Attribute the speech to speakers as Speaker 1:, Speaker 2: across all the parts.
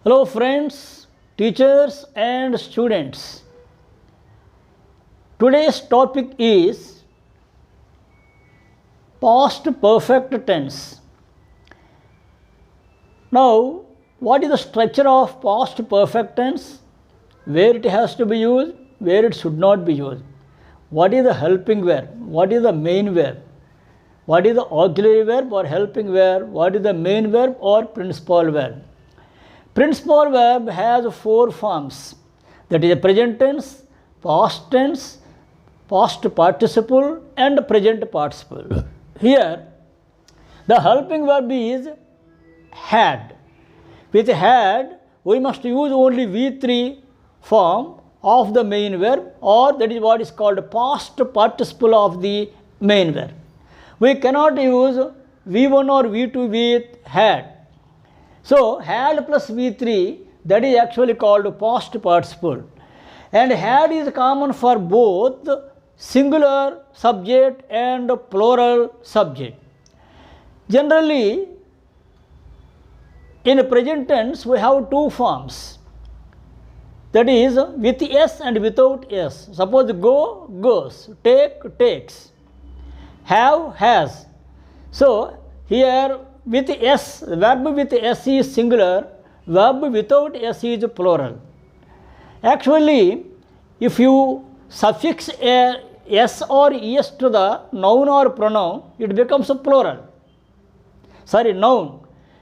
Speaker 1: Hello friends, teachers and students. Today's topic is past perfect tense. Now, what is the structure of past perfect tense? Where it has to be used, where it should not be used. What is the helping verb? What is the main verb? What is the auxiliary verb or helping verb? What is the main verb or principal verb? Principal verb has four forms, that is a present tense, past tense, past participle and present participle. Here the helping verb is had. With had we must use only V3 form of the main verb, or that is what is called past participle of the main verb. We cannot use V1 or V2 with had. So, had plus V3, that is actually called past participle, and had is common for both singular subject and plural subject. Generally, in present tense we have two forms, that is with s and without s. Suppose go, goes, take, takes, have, has. So, here with s, verb with s is singular, verb without s is plural. Actually, if you suffix a s or es to the noun or pronoun, it becomes a plural. Sorry, noun.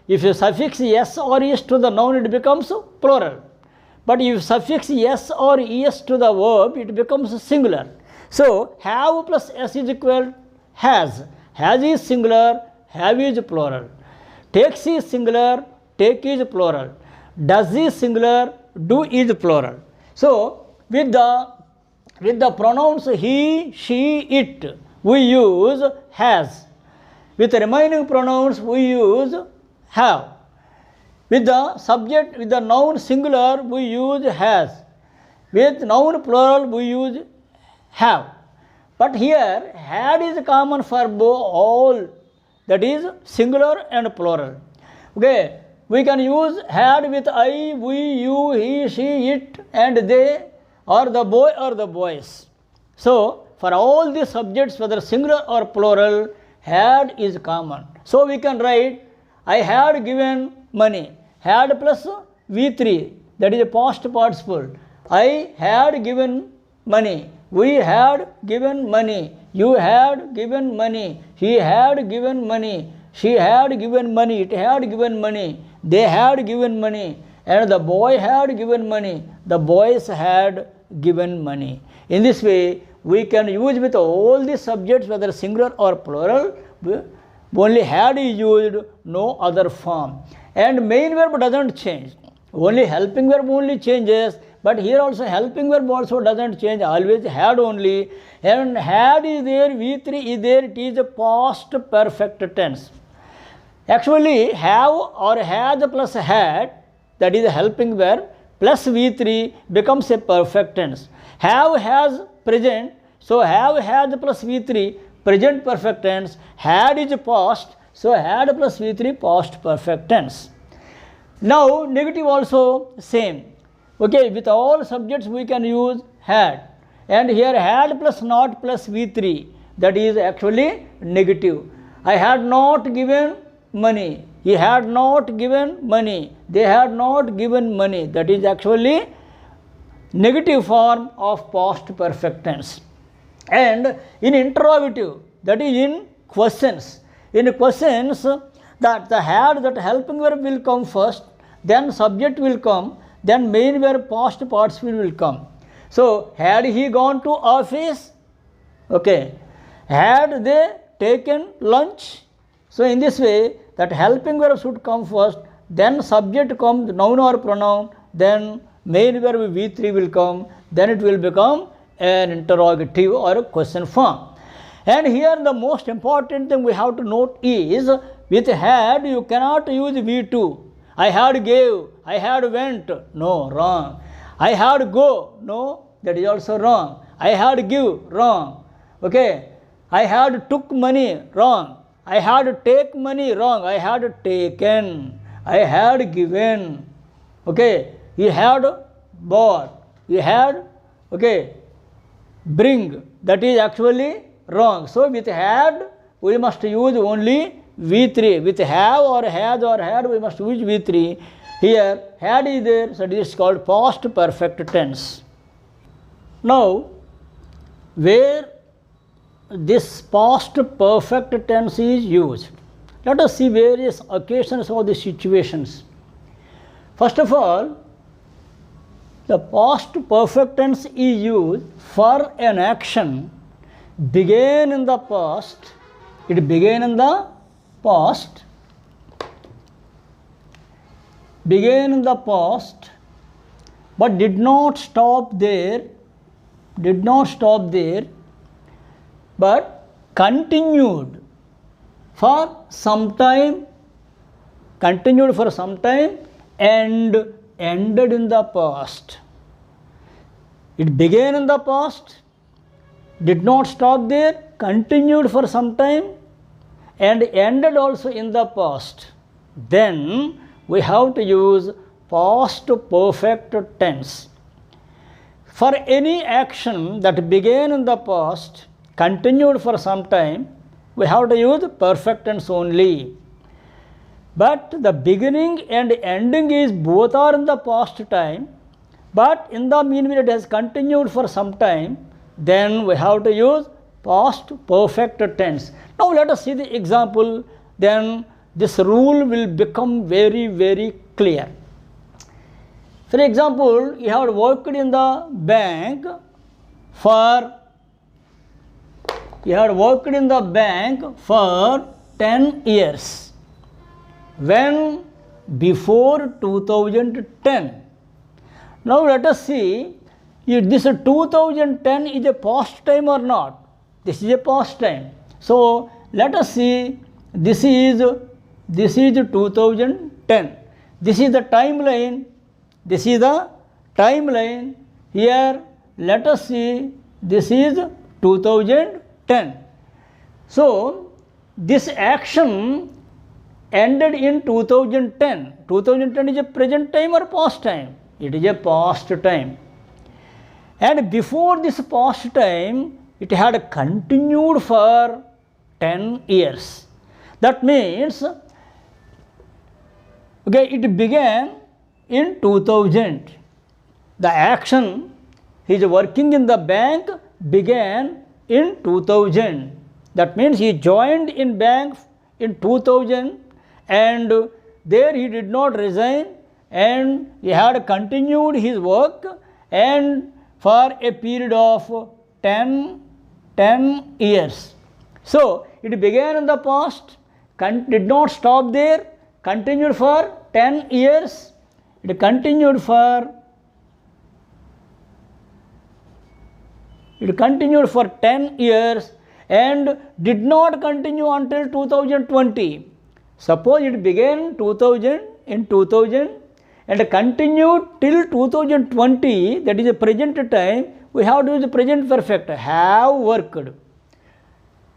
Speaker 1: If you suffix s or es to the noun, it becomes plural. But if you suffix s or es to the verb, it becomes singular. So, have plus s is equal has. Has is singular, have is plural. Takes is singular, take is plural. Does is singular, do is plural. So, with the pronouns he, she, it, we use has. With the remaining pronouns we use have. With the subject, with the noun singular we use has. With noun plural we use have. But here had is common for all, that is singular and plural. Okay, we can use had with I, we, you, he, she, it and they, or the boy or the boys. So, for all the subjects, whether singular or plural, had is common. So, we can write I had given money. Had plus V3, that is a past participle. I had given money. We had given money. You had given money. He had given money. She had given money. It had given money. They had given money. And the boy had given money. The boys had given money. In this way, we can use with all the subjects, whether singular or plural. Only had is used, no other form. And main verb doesn't change. Only helping verb only changes. But here also helping verb also doesn't change, always had only. And had is there, V3 is there, it is a past perfect tense. Actually, have or has plus had, that is a helping verb, plus V3 becomes a perfect tense. Have, has, present, so have, has plus V3, present perfect tense. Had is past, so had plus V3, past perfect tense. Now, negative also same. Okay, with all subjects we can use had, and here had plus not plus V3, that is actually negative. I had not given money, he had not given money, they had not given money, that is actually negative form of past perfect tense. And in interrogative, that is in questions. In questions, that the had, that helping verb will come first, then subject will come, then main verb past participle will come. So, had he gone to office? Okay. Had they taken lunch? So, in this way, that helping verb should come first, then subject comes, noun or pronoun, then main verb V3 will come, then it will become an interrogative or a question form. And here the most important thing we have to note is, with had you cannot use V2. I had gave, I had went, no, wrong. I had go, no, that is also wrong. I had give, wrong. Okay, I had took money, wrong. I had take money, wrong. I had taken. I had given. Okay, he had bought, he had, okay, bring, that is actually wrong. So with had we must use only V3. With have or has or had we must use V3. Here had is there, so this is called past perfect tense. Now where this past perfect tense is used, let us see various occasions or the situations. First of all, the past perfect tense is used for an action began in the past, it began in the past, began in the past, but did not stop there, but continued for some time, and ended in the past. It began in the past, did not stop there, continued for some time, and ended also in the past. Then we have to use past perfect tense. For any action that began in the past, continued for some time, we have to use perfect tense only. But the beginning and ending is both are in the past time, but in the meanwhile it has continued for some time, then we have to use past perfect tense. Now let us see the example, then this rule will become very, very clear. For example, you have worked in the bank for 10 years. When? Before 2010. Now let us see if this 2010 is a past time or not. This is a past time. So let us see, this is 2010. This is the timeline. This is the timeline. Here let us see, this is 2010. So this action ended in 2010. 2010 is a present time or past time? It is a past time. And before this past time, it had continued for 10 years. That means, okay, it began in 2000. The action, he is working in the bank, began in 2000. That means he joined in bank in 2000, and there he did not resign, and he had continued his work, and for a period of 10 years. So it began in the past, did not stop there, continued for 10 years. It continued for 10 years and did not continue until 2020. Suppose it began 2000 and continued till 2020, that is a present time, we have to use the present perfect, have worked.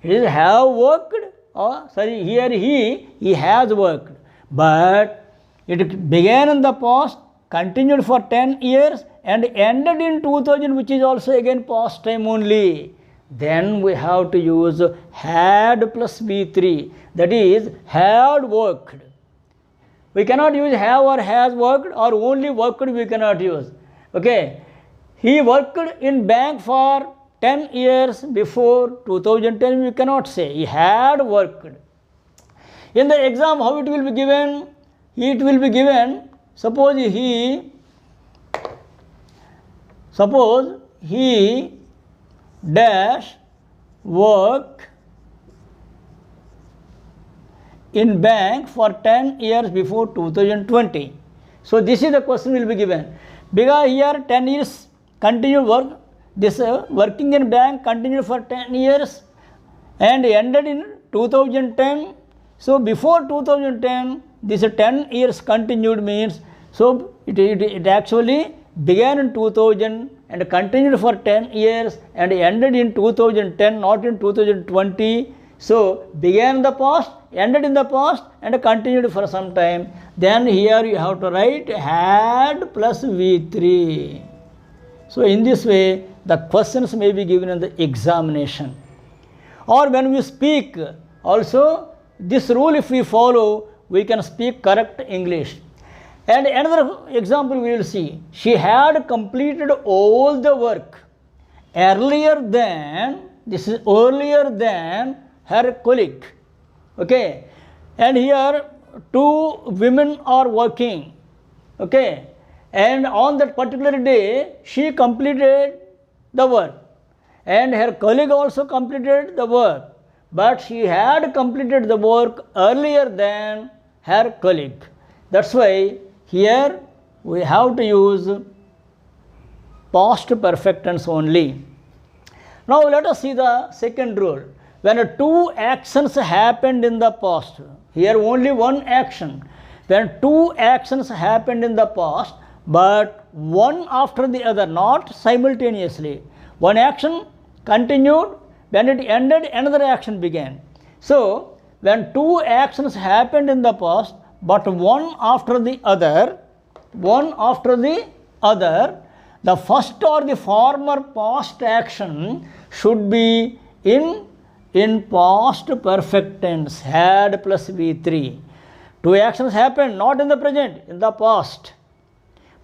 Speaker 1: It is have worked, or sorry, here he has worked. But it began in the past, continued for 10 years and ended in 2000, which is also again past time only. Then we have to use had plus V3, that is had worked. We cannot use have or has worked, or only worked we cannot use. Okay, he worked in bank for 10 years before 2010, we cannot say. He had worked. In the exam, how it will be given? It will be given, suppose he dash work in bank for 10 years before 2020. So this is the question will be given. Because here 10 years continued work, this working in bank continued for 10 years and ended in 2010. So before 2010, this 10 years continued means, so it actually began in 2000 and continued for 10 years and ended in 2010, not in 2020. So began in the past, ended in the past, and continued for some time. Then here you have to write had plus V3. So in this way, the questions may be given in the examination. Or when we speak, also this rule if we follow, we can speak correct English. And another example we will see. She had completed all the work earlier than, this is earlier than her colleague. Okay. And here two women are working. Okay. And on that particular day, she completed the work. And her colleague also completed the work. But she had completed the work earlier than her colleague. That's why here we have to use past perfect tense only. Now let us see the second rule. When two actions happened in the past, here only one action. When two actions happened in the past, but one after the other, not simultaneously. One action continued, when it ended, another action began. So when two actions happened in the past, but one after the other, the first or the former past action should be in past perfect tense, had plus V3. Two actions happened not in the present, in the past.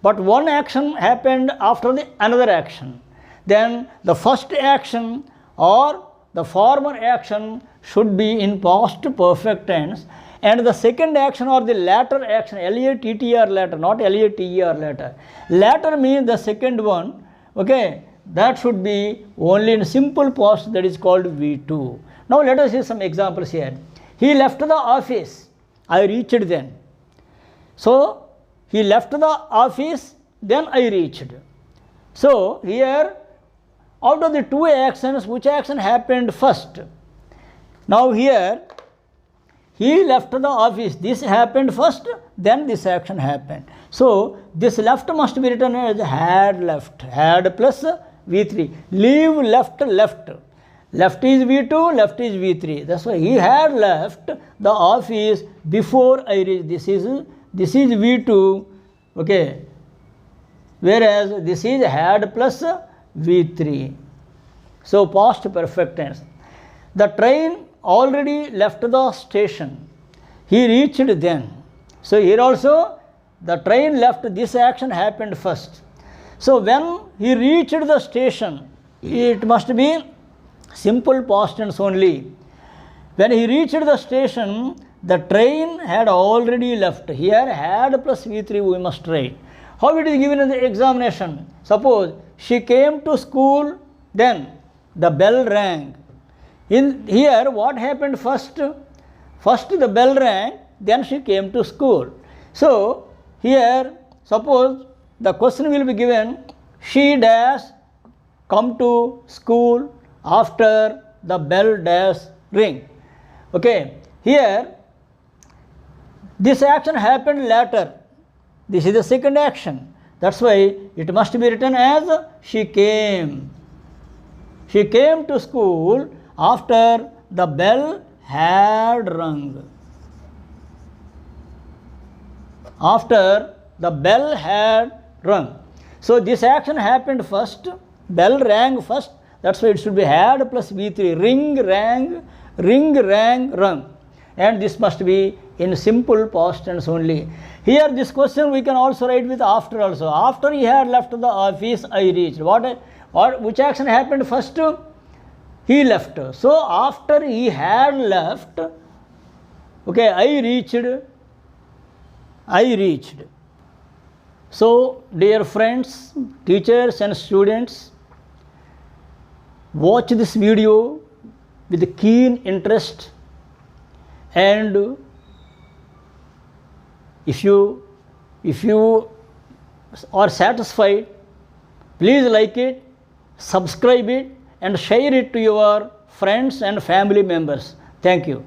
Speaker 1: But one action happened after the another action. Then the first action or the former action should be in past perfect tense, and the second action or the latter action, L-A-T-T-R, latter, not L-A-T-E-R, latter. Latter means the second one, okay, that should be only in simple past, that is called V2. Now let us see some examples here. He left the office, I reached then. So he left the office, then I reached. So here, out of the two actions, which action happened first? Now here, he left the office. This happened first, then this action happened. So this left must be written as had left. Had plus V3. Leave left, left. Left is V2, left is V3. That's why he had left the office before I reached. This is V2, okay. Whereas this is had plus V3. So past perfect tense. The train already left the station. He reached then. So here also the train left, this action happened first. So when he reached the station, it must be simple past tense only. When he reached the station, the train had already left. Here had plus V3 we must write. How it is given in the examination? Suppose she came to school, then the bell rang. In here what happened first? First the bell rang, then she came to school. So here suppose the question will be given, she dash come to school after the bell dash ring. Okay, here this action happened later. This is the second action. That's why it must be written as she came. She came to school after the bell had rung. After the bell had rung. So this action happened first, bell rang first, that's why it should be had plus V3. Ring, rang, rung. And this must be in simple past tense only. Here this question we can also write with after also. After he had left the office, I reached. Which action happened first? He left. So after he had left, okay, I reached. So dear friends, teachers and students, watch this video with keen interest, and if you are satisfied, please like it, subscribe it, and share it to your friends and family members. Thank you.